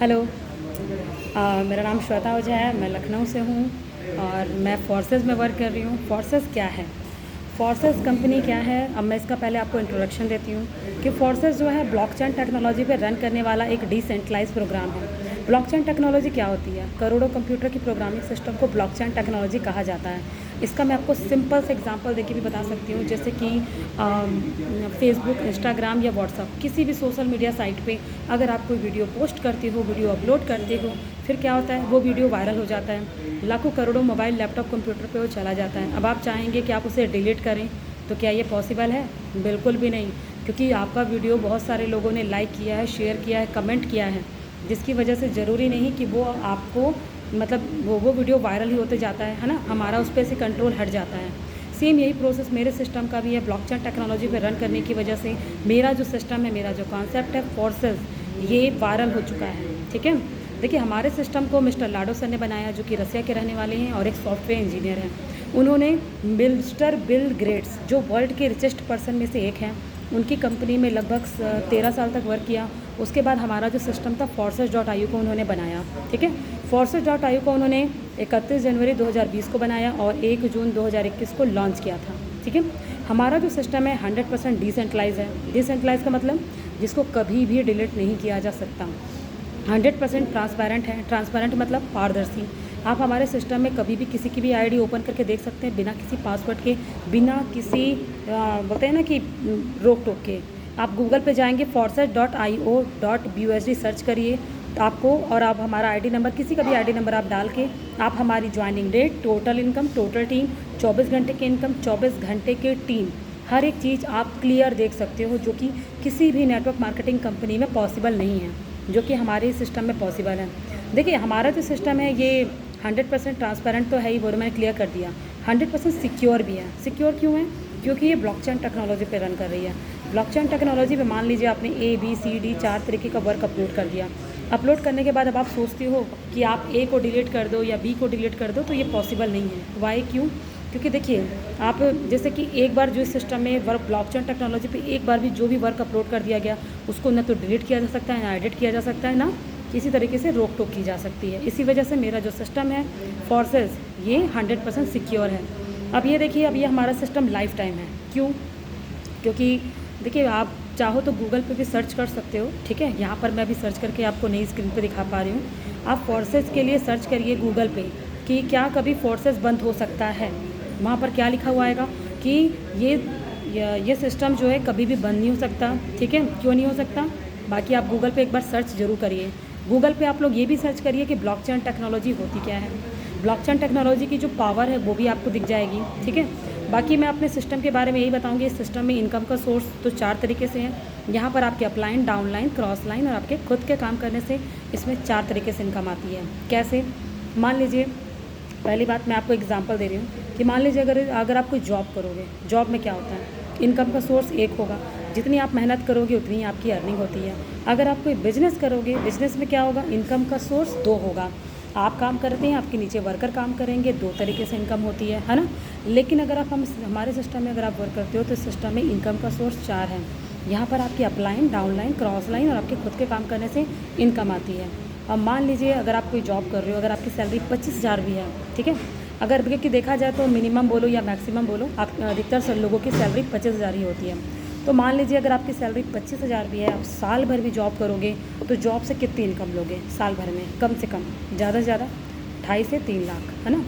Hello. मेरा नाम श्वेता ओझा है, मैं लखनऊ से हूँ और मैं फोर्सेस में वर्क कर रही हूँ। फोर्सेस क्या है? फोर्सेस कंपनी क्या है? अब मैं इसका पहले आपको इंट्रोडक्शन देती हूँ कि फोर्सेस जो है ब्लॉकचेन टेक्नोलॉजी पे रन करने वाला एक डिसेंट्रलाइज प्रोग्राम है। ब्लॉकचेन टेक्नोलॉजी क्या होती है? करोड़ों कंप्यूटर की प्रोग्रामिंग सिस्टम को ब्लॉकचेन टेक्नोलॉजी कहा जाता है। इसका मैं आपको सिंपल से एग्जांपल देके भी बता सकती हूँ, जैसे कि फेसबुक, इंस्टाग्राम या व्हाट्सअप, किसी भी सोशल मीडिया साइट पे अगर आप कोई वीडियो पोस्ट करते हो, वीडियो अपलोड करते हो, फिर क्या होता है, वो वीडियो वायरल हो जाता है, लाखों करोड़ों मोबाइल, लैपटॉप, कंप्यूटर पे वो चला जाता है। अब आप चाहेंगे कि आप उसे डिलीट करें, तो क्या ये पॉसिबल है? बिल्कुल भी नहीं, क्योंकि आपका वीडियो बहुत सारे लोगों ने लाइक किया है, शेयर किया है, कमेंट किया है, जिसकी वजह से ज़रूरी नहीं कि वो आपको मतलब वो वीडियो वायरल ही होते जाता है ना, हमारा उस पर से कंट्रोल हट जाता है। सेम यही प्रोसेस मेरे सिस्टम का भी है। ब्लॉकचेन टेक्नोलॉजी पे रन करने की वजह से मेरा जो सिस्टम है, मेरा जो कॉन्सेप्ट है फोर्सेस, ये वायरल हो चुका है। ठीक है, देखिए हमारे सिस्टम को मिस्टर लाडो सर ने बनाया, जो कि रसिया के रहने वाले हैं और एक सॉफ्टवेयर इंजीनियर हैं। उन्होंने मिस्टर बिल गेट्स, जो वर्ल्ड के रिचेस्ट पर्सन में से एक हैं, उनकी कंपनी में लगभग 13 साल तक वर्क किया। उसके बाद हमारा जो सिस्टम था forces.io को उन्होंने बनाया। ठीक है, forces.io को उन्होंने 31 जनवरी 2020 को बनाया और 1 जून 2021 को लॉन्च किया था। ठीक है, हमारा जो सिस्टम है 100% डिसेंट्रलाइज है। डिसेंट्रलाइज का मतलब जिसको कभी भी डिलीट नहीं किया जा सकता। 100% ट्रांसपेरेंट है। ट्रांसपेरेंट मतलब पारदर्शी। आप हमारे सिस्टम में कभी भी किसी की भी आईडी ओपन करके देख सकते हैं, बिना किसी पासवर्ड के, बिना किसी बोलते हैं ना कि रोक टोक के। आप गूगल पे जाएंगे, forces.io.busd सर्च करिए आपको, और आप हमारा आईडी नंबर, किसी का भी आईडी नंबर आप डाल के, आप हमारी joining date, total income, total team, 24 घंटे की इनकम, 24 घंटे के टीम, हर एक चीज़ आप क्लियर देख सकते हो, जो कि किसी भी नेटवर्क मार्केटिंग कंपनी में पॉसिबल नहीं है, जो कि हमारे सिस्टम में पॉसिबल है। देखिए हमारा जो सिस्टम है ये 100% ट्रांसपेरेंट तो है ही, वो मैंने क्लियर कर दिया। 100% सिक्योर भी है। सिक्योर क्यों है? क्योंकि ये ब्लॉकचेन टेक्नोलॉजी पे रन कर रही है। ब्लॉकचेन टेक्नोलॉजी पे मान लीजिए आपने ABCD 4 तरीके का वर्क अपलोड कर दिया। अपलोड करने के बाद अब आप सोचते हो कि आप A को डिलीट कर दो या B को डिलीट कर दो, तो ये पॉसिबल नहीं है। वाई? क्यों? क्योंकि देखिए आप जैसे कि एक बार जो इस सिस्टम में वर्क, ब्लॉकचेन टेक्नोलॉजी पे एक बार भी जो भी वर्क अपलोड कर दिया गया, उसको न तो डिलीट किया जा सकता है, ना एडिट किया जा सकता है, ना किसी तरीके से रोक टोक की जा सकती है। इसी वजह से मेरा जो सिस्टम है फोर्सेस, ये 100% सिक्योर है। अब ये देखिए, अब ये हमारा सिस्टम लाइफ टाइम है। क्यों? क्योंकि देखिए आप चाहो तो गूगल पे भी सर्च कर सकते हो। ठीक है, यहाँ पर मैं भी सर्च करके आपको नई स्क्रीन पे दिखा पा रही हूँ। आप फोर्सेस के लिए सर्च करिए गूगल पे कि क्या कभी फोर्सेस बंद हो सकता है। वहाँ पर क्या लिखा हुआ आएगा कि ये सिस्टम जो है कभी भी बंद नहीं हो सकता। ठीक है, क्यों नहीं हो सकता? बाकी आप गूगल पे एक बार सर्च जरूर करिए। गूगल पे आप लोग ये भी सर्च करिए कि ब्लॉकचेन टेक्नोलॉजी होती क्या है। ब्लॉकचेन टेक्नोलॉजी की जो पावर है वो भी आपको दिख जाएगी। ठीक है, बाकी मैं अपने सिस्टम के बारे में यही बताऊंगी। इस सिस्टम में इनकम का सोर्स तो 4 तरीके से है। यहाँ पर आपके अपलाइन, डाउनलाइन, क्रॉस लाइन और आपके खुद के काम करने से इसमें 4 तरीके से इनकम आती है। कैसे? मान लीजिए, पहली बात मैं आपको एग्जांपल दे रही हूँ कि मान लीजिए अगर आप कोई जॉब करोगे, जॉब में क्या होता है, इनकम का सोर्स एक होगा, जितनी आप मेहनत करोगे उतनी आपकी अर्निंग होती है। अगर आप कोई बिजनेस करोगे, बिजनेस में क्या होगा, इनकम का सोर्स 2 होगा। आप काम करते हैं, आपके नीचे वर्कर काम करेंगे, 2 तरीके से इनकम होती है ना। लेकिन अगर आप हमारे सिस्टम में अगर आप वर्क करते हो तो इस सिस्टम में इनकम का सोर्स 4 है। यहाँ पर आपकी अपलाइन, डाउनलाइन, क्रॉस लाइन और आपके खुद के काम करने से इनकम आती है। अब मान लीजिए अगर आप कोई जॉब कर रहे हो, अगर आपकी सैलरी 25,000 भी है, ठीक है, अगर कि देखा जाए तो मिनिमम बोलो या मैक्सिमम बोलो, आप अधिकतर सब लोगों की सैलरी 25,000 ही होती है। तो मान लीजिए अगर आपकी सैलरी 25,000 भी है, आप साल भर भी जॉब करोगे तो जॉब से कितनी इनकम लोगे साल भर में? कम से कम, ज़्यादा से ज़्यादा 2.5 से 3 लाख, है ना।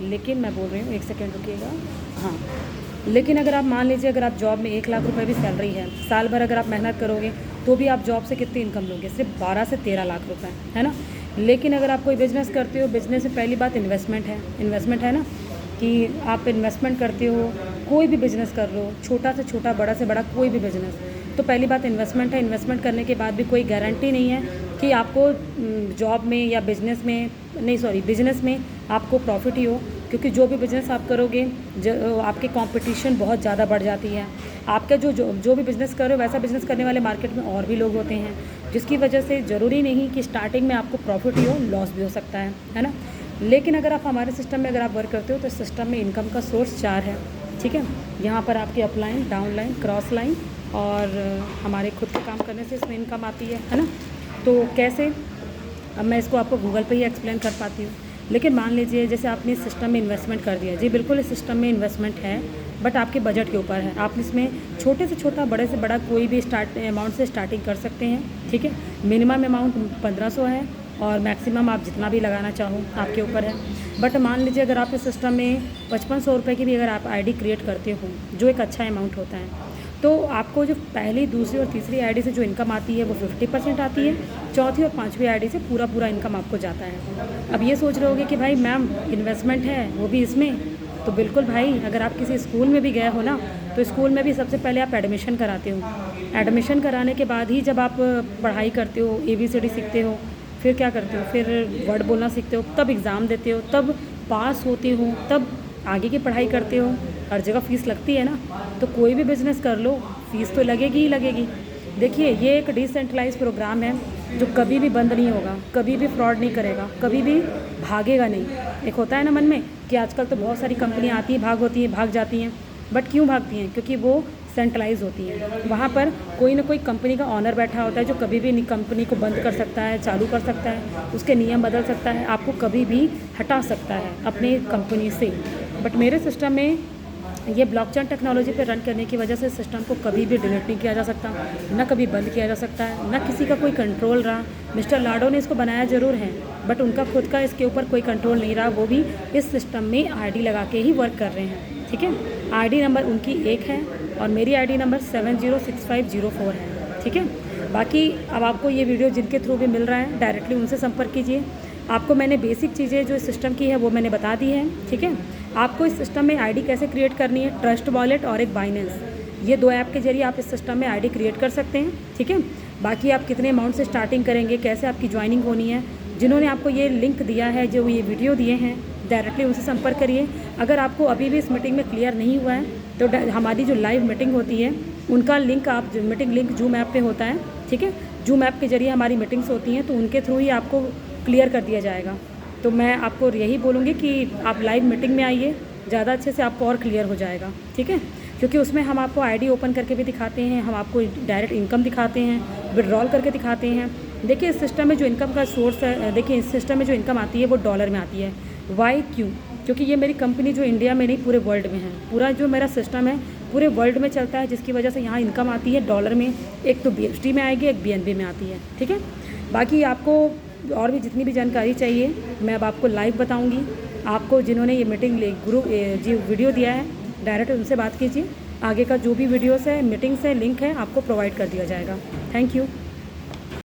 लेकिन मैं बोल रही हूँ, 1 सेकेंड रुकिएगा। हाँ, लेकिन अगर आप मान लीजिए अगर आप जॉब में 1 लाख रुपए भी सैलरी है, साल भर अगर आप मेहनत करोगे तो भी आप जॉब से कितनी इनकम लोगे? सिर्फ 12 से 13 लाख रुपए, है ना। लेकिन अगर आप कोई बिज़नेस करते हो, बिज़नेस में पहली बात इन्वेस्टमेंट है ना, कि आप इन्वेस्टमेंट करते हो, कोई भी बिज़नेस कर लो, छोटा से छोटा, बड़ा से बड़ा कोई भी बिज़नेस, तो पहली बात इन्वेस्टमेंट है। इन्वेस्टमेंट करने के बाद भी कोई गारंटी नहीं है कि आपको जॉब में या बिज़नेस में आपको प्रॉफिट ही हो, क्योंकि जो भी बिज़नेस आप करोगे आपके कंपटीशन बहुत ज़्यादा बढ़ जाती है। आपका जो भी बिज़नेस कर रहे हो, वैसा बिज़नेस करने वाले मार्केट में और भी लोग होते हैं, जिसकी वजह से ज़रूरी नहीं कि स्टार्टिंग में आपको प्रॉफिट ही हो, लॉस भी हो सकता है ना। लेकिन अगर आप हमारे सिस्टम में अगर आप वर्क करते हो तो सिस्टम में इनकम का सोर्स 4 है। ठीक है, यहाँ पर आपकी अपलाइन, डाउनलाइन, क्रॉस लाइन और हमारे खुद के काम करने से इसमें इनकम आती है ना। तो कैसे, अब मैं इसको आपको गूगल पे ही एक्सप्लेन कर पाती हूँ। लेकिन मान लीजिए जैसे आपने इस सिस्टम में इन्वेस्टमेंट कर दिया, जी बिल्कुल इस सिस्टम में इन्वेस्टमेंट है, बट आपके बजट के ऊपर है। आप इसमें छोटे से छोटा, बड़े से बड़ा कोई भी अमाउंट से स्टार्टिंग कर सकते हैं, ठीक है। मिनिमम अमाउंट 1500 है और मैक्सिमम आप जितना भी लगाना चाहो आपके ऊपर है। बट मान लीजिए अगर आप इस सिस्टम में 5500 रुपये की भी अगर आप आईडी क्रिएट करते हो, जो एक अच्छा अमाउंट होता है, तो आपको जो पहली, दूसरी और तीसरी आईडी से जो इनकम आती है वो 50% आती है, चौथी और पांचवी आईडी से पूरा इनकम आपको जाता है। अब ये सोच रहे होगे कि भाई मैम इन्वेस्टमेंट है वो भी इसमें, तो बिल्कुल भाई, अगर आप किसी स्कूल में भी गए हो ना, तो स्कूल में भी सबसे पहले आप एडमिशन कराते हो। एडमिशन कराने के बाद ही जब आप पढ़ाई करते हो, ABCD सीखते हो, फिर क्या करते हो, फिर वर्ड बोलना सीखते हो, तब एग्ज़ाम देते हो, तब पास होते हो, तब आगे की पढ़ाई करते हो। हर जगह फ़ीस लगती है ना, तो कोई भी बिज़नेस कर लो फ़ीस तो लगेगी ही लगेगी। देखिए ये एक डिसेंट्रलाइज प्रोग्राम है जो कभी भी बंद नहीं होगा, कभी भी फ्रॉड नहीं करेगा, कभी भी भागेगा नहीं। एक होता है ना मन में कि आजकल तो बहुत सारी कंपनियाँ आती हैं, भाग जाती हैं, बट क्यों भागती हैं? क्योंकि वो सेंट्रलाइज होती हैं। वहाँ पर कोई ना कोई कंपनी का ऑनर बैठा होता है जो कभी भी कंपनी को बंद कर सकता है, चालू कर सकता है, उसके नियम बदल सकता है, आपको कभी भी हटा सकता है अपने कंपनी से। बट मेरे सिस्टम में ये ब्लॉकचेन टेक्नोलॉजी पे रन करने की वजह से सिस्टम को कभी भी डिलीट नहीं किया जा सकता, ना कभी बंद किया जा सकता है, ना किसी का कोई कंट्रोल रहा। मिस्टर लाडो ने इसको बनाया ज़रूर है, बट उनका खुद का इसके ऊपर कोई कंट्रोल नहीं रहा। वो भी इस सिस्टम में आईडी लगा के ही वर्क कर रहे हैं, ठीक है। आईडी नंबर उनकी एक है और मेरी आईडी नंबर 706504 है, ठीक है। बाकी अब आपको ये वीडियो जिनके थ्रू भी मिल रहा है, डायरेक्टली उनसे संपर्क कीजिए। आपको मैंने बेसिक चीज़ें जो इस सिस्टम की है वो मैंने बता दी है, ठीक है। आपको इस सिस्टम में आईडी कैसे क्रिएट करनी है, ट्रस्ट वॉलेट और एक बाइनेंस, ये 2 ऐप के जरिए आप इस सिस्टम में आईडी क्रिएट कर सकते हैं, ठीक है। बाकी आप कितने अमाउंट से स्टार्टिंग करेंगे, कैसे आपकी ज्वाइनिंग होनी है, जिन्होंने आपको ये लिंक दिया है, जो ये वीडियो दिए हैं, डायरेक्टली उनसे संपर्क करिए। अगर आपको अभी भी इस मीटिंग में क्लियर नहीं हुआ है तो हमारी जो लाइव मीटिंग होती है उनका लिंक, आप मीटिंग लिंक जूम ऐप पे होता है, ठीक है। जूम ऐप के जरिए हमारी मीटिंग्स होती हैं, तो उनके थ्रू ही आपको क्लियर कर दिया जाएगा। तो मैं आपको यही बोलूँगी कि आप लाइव मीटिंग में आइए, ज़्यादा अच्छे से आपको और क्लियर हो जाएगा, ठीक है। क्योंकि उसमें हम आपको आईडी ओपन करके भी दिखाते हैं, हम आपको डायरेक्ट इनकम दिखाते हैं, विड्रॉल करके दिखाते हैं। देखिए इस सिस्टम में जो इनकम का सोर्स है, देखिए इस सिस्टम में जो इनकम आती है वो डॉलर में आती है। वाई क्यों? क्योंकि ये मेरी कंपनी जो इंडिया में नहीं पूरे वर्ल्ड में है, पूरा जो मेरा सिस्टम है पूरे वर्ल्ड में चलता है, जिसकी वजह से यहाँ इनकम आती है डॉलर में। एक तो BST में आएगी, एक BNB में आती है, ठीक है। बाकी आपको और भी जितनी भी जानकारी चाहिए मैं अब आपको लाइव बताऊंगी। आपको जिन्होंने ये मीटिंग ग्रुप जी वीडियो दिया है, डायरेक्ट उनसे बात कीजिए। आगे का जो भी वीडियोस है, मीटिंग्स है, लिंक है, आपको प्रोवाइड कर दिया जाएगा। Thank you.